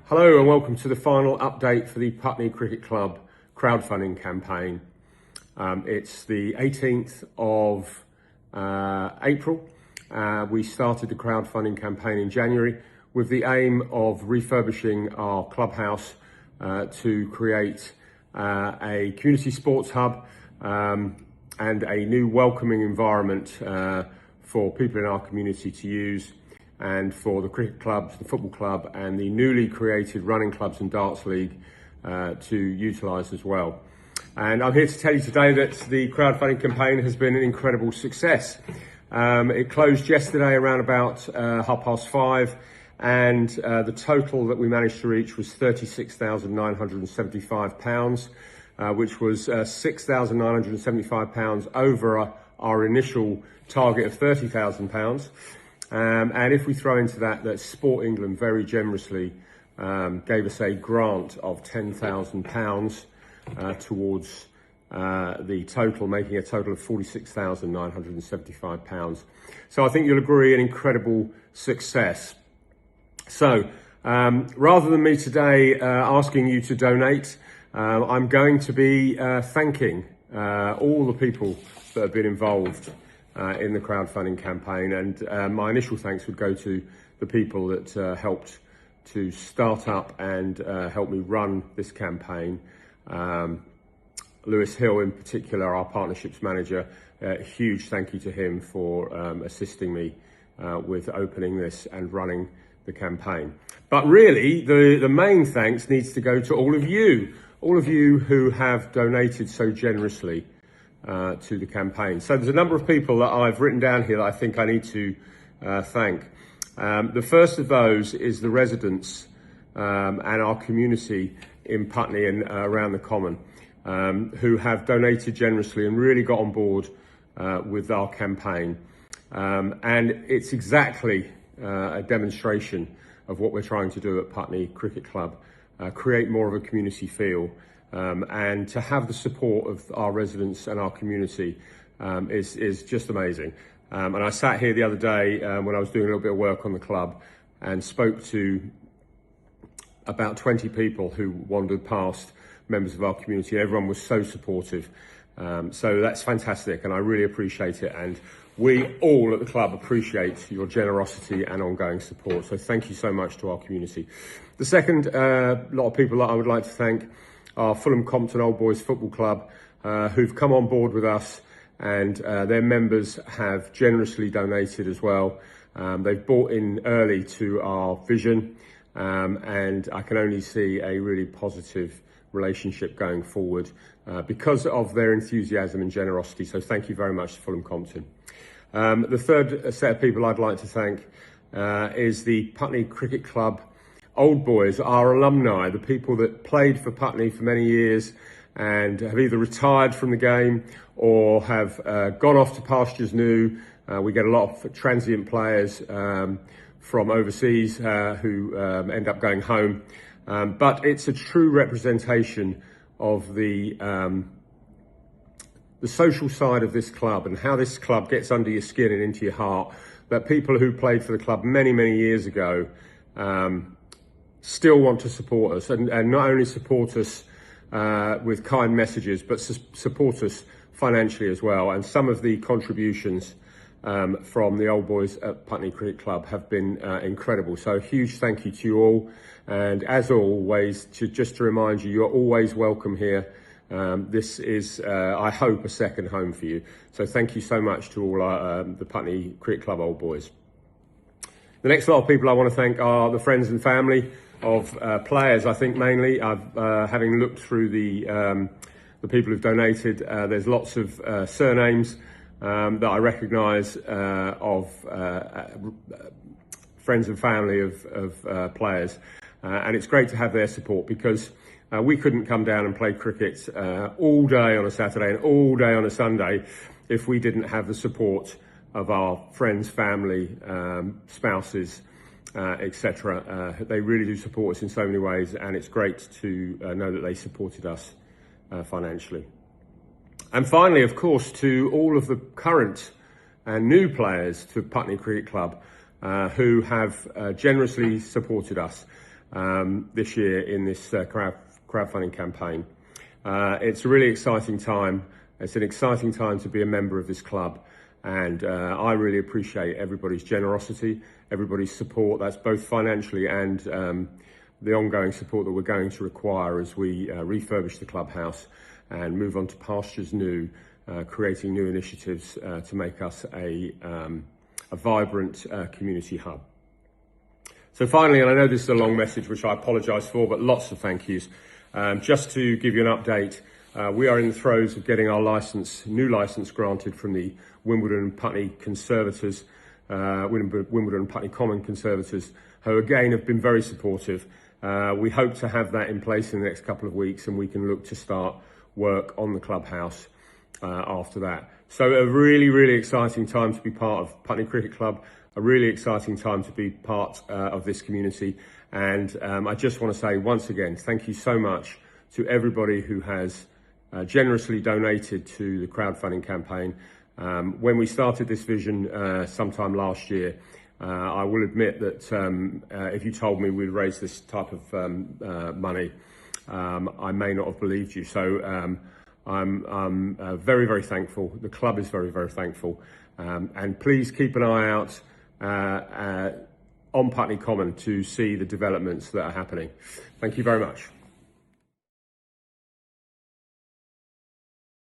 Hello and welcome to the final update for the Putney Cricket Club crowdfunding campaign. It's the 18th of April. We started the crowdfunding campaign in January with the aim of refurbishing our clubhouse to create a community sports hub and a new welcoming environment for people in our community to use, and for the cricket clubs, the football club and the newly created running clubs and darts league to utilise as well. And I'm here to tell you today that the crowdfunding campaign has been an incredible success. It closed yesterday around about 5:30, and the total that we managed to reach was £36,975, which was £6,975 over our initial target of £30,000. And if we throw into that Sport England very generously gave us a grant of £10,000 towards the total, making a total of £46,975. So I think you'll agree, an incredible success. So rather than me today asking you to donate, I'm going to be thanking all the people that have been involved in the crowdfunding campaign, and my initial thanks would go to the people that helped to start up and help me run this campaign. Lewis Hill in particular, our partnerships manager, a huge thank you to him for assisting me with opening this and running the campaign. But really, the main thanks needs to go to all of you who have donated so generously to the campaign. So there's a number of people that I've written down here that I think I need to thank. The first of those is the residents and our community in Putney and around the Common, who have donated generously and really got on board with our campaign. And it's exactly a demonstration of what we're trying to do at Putney Cricket Club, create more of a community feel. And to have the support of our residents and our community is just amazing. And I sat here the other day when I was doing a little bit of work on the club and spoke to about 20 people who wandered past, members of our community. Everyone was so supportive. So that's fantastic, and I really appreciate it. And we all at the club appreciate your generosity and ongoing support. So thank you so much to our community. The second lot of people that I would like to thank are Fulham Compton Old Boys Football Club, who've come on board with us, and their members have generously donated as well. They've bought in early to our vision, and I can only see a really positive relationship going forward because of their enthusiasm and generosity. So thank you very much to Fulham Compton. The third set of people I'd like to thank is the Putney Cricket Club Old Boys, our alumni, the people that played for Putney for many years and have either retired from the game or have gone off to pastures new. We get a lot of transient players from overseas who end up going home. But it's a true representation of the social side of this club and how this club gets under your skin and into your heart, that people who played for the club many, many years ago still want to support us, and not only support us with kind messages, but support us financially as well. And some of the contributions from the old boys at Putney Cricket Club have been incredible. So a huge thank you to you all. And as always, just to remind you, you're always welcome here. This is, I hope, a second home for you. So thank you so much to all the Putney Cricket Club old boys. The next lot of people I want to thank are the friends and family of players. I think mainly, having looked through the people who've donated, there's lots of surnames that I recognise of friends and family of players, and it's great to have their support, because we couldn't come down and play cricket all day on a Saturday and all day on a Sunday if we didn't have the support of our friends, family, spouses, etc. They really do support us in so many ways, and it's great to know that they supported us financially. And finally, of course, to all of the current and new players to Putney Cricket Club who have generously supported us. this year in this crowdfunding campaign. It's a really exciting time. It's an exciting time to be a member of this club, and I really appreciate everybody's generosity, everybody's support. That's both financially and the ongoing support that we're going to require as we refurbish the clubhouse and move on to pastures new, creating new initiatives to make us a vibrant community hub. So finally, and I know this is a long message, which I apologise for, but lots of thank yous. Just to give you an update, we are in the throes of getting our new licence granted from the Wimbledon and Putney Conservators, Wimbledon and Putney Common Conservators, who again have been very supportive. We hope to have that in place in the next couple of weeks, and we can look to start work on the clubhouse after that. So a really, really exciting time to be part of Putney Cricket Club, a really exciting time to be part of this community. And I just want to say once again, thank you so much to everybody who has generously donated to the crowdfunding campaign. When we started this vision sometime last year, I will admit that if you told me we'd raise this type of money, I may not have believed you. So I'm very, very thankful. The club is very, very thankful. And please keep an eye out on Putney Common to see the developments that are happening. Thank you very much.